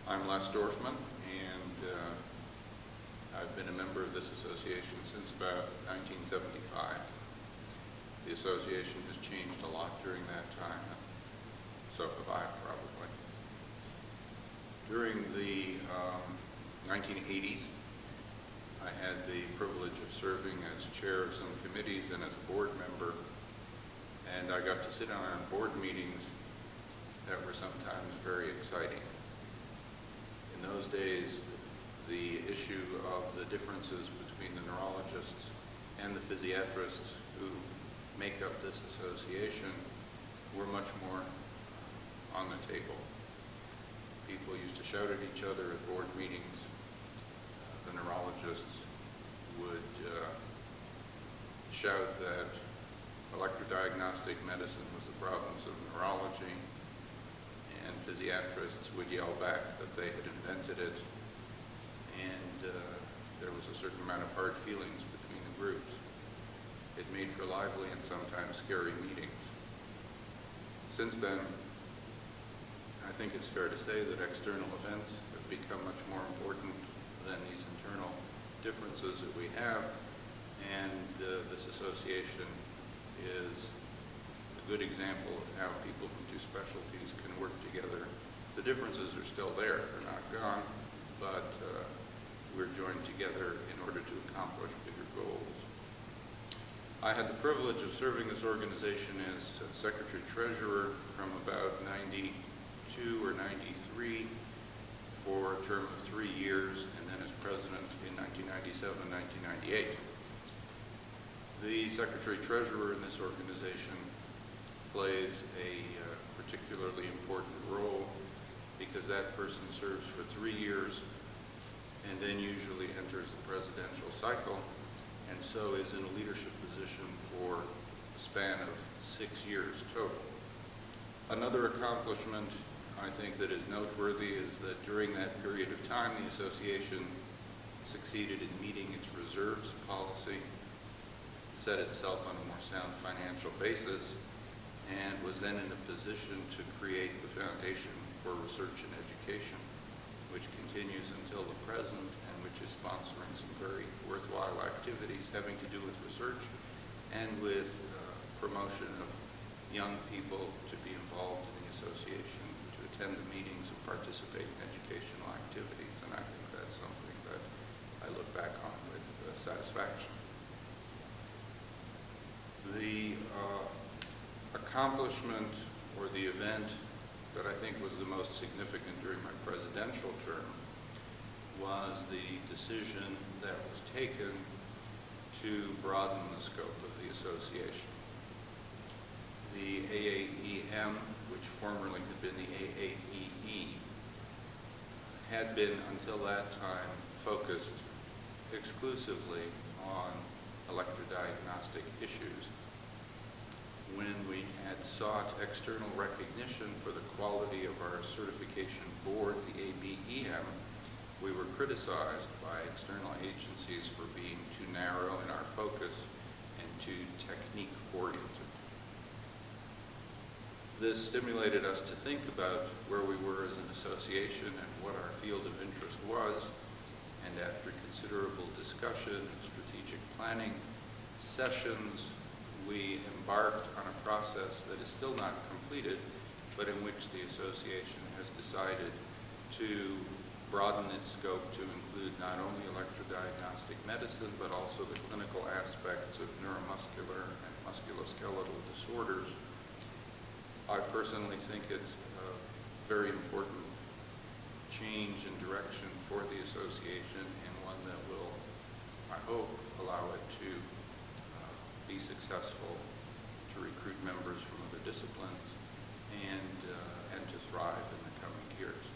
I'm Les Dorfman, and I've been a member of this association since about 1975. The association has changed a lot during that time, and so have I probably. During the 1980s, I had the privilege of serving as chair of some committees and as a board member, and I got to sit on board meetings that were sometimes very exciting. In those days, the issue of the differences between the neurologists and the physiatrists who make up this association were much more on the table. People used to shout at each other at board meetings. The neurologists would shout that electrodiagnostic medicine was the province of neurology, and physiatrists would yell back that they had invented it, and there was a certain amount of hard feelings between the groups. It made for lively and sometimes scary meetings. Since then, I think it's fair to say that external events have become much more important than these internal differences that we have, and this association is a good example of how people from two specialties can work together. The differences are still there, they're not gone, but we're joined together in order to accomplish bigger goals. I had the privilege of serving this organization as secretary-treasurer from about 92 or 93 for a term of 3 years, and then as president in 1997 and 1998. The secretary-treasurer in this organization plays a particularly important role because that person serves for 3 years and then usually enters the presidential cycle, and so is in a leadership position for a span of 6 years total. Another accomplishment I think that is noteworthy is that during that period of time the association succeeded in meeting its reserves policy, set itself on a more sound financial basis, and was then in a position to create the Foundation for Research and Education, which continues until the present and which is sponsoring some very worthwhile activities having to do with research and with promotion of young people to be involved in the association, to attend the meetings and participate in educational activities, and I think that's something that I look back on with satisfaction. The accomplishment or the event that I think was the most significant during my presidential term was the decision that was taken to broaden the scope of the association. The AAEM, which formerly had been the AAEE, had been until that time focused exclusively on electrodiagnostic issues. When we had sought external recognition for the quality of our certification board, the ABEM, we were criticized by external agencies for being too narrow in our focus and too technique-oriented. This stimulated us to think about where we were as an association and what our field of interest was, and after considerable discussion and strategic planning sessions, we embarked on a process that is still not completed, but in which the association has decided to broaden its scope to include not only electrodiagnostic medicine, but also the clinical aspects of neuromuscular and musculoskeletal disorders. I personally think it's a very important change in direction for the association, and one that will, I hope, allow it to be successful, to recruit members from other disciplines, and to thrive in the coming years.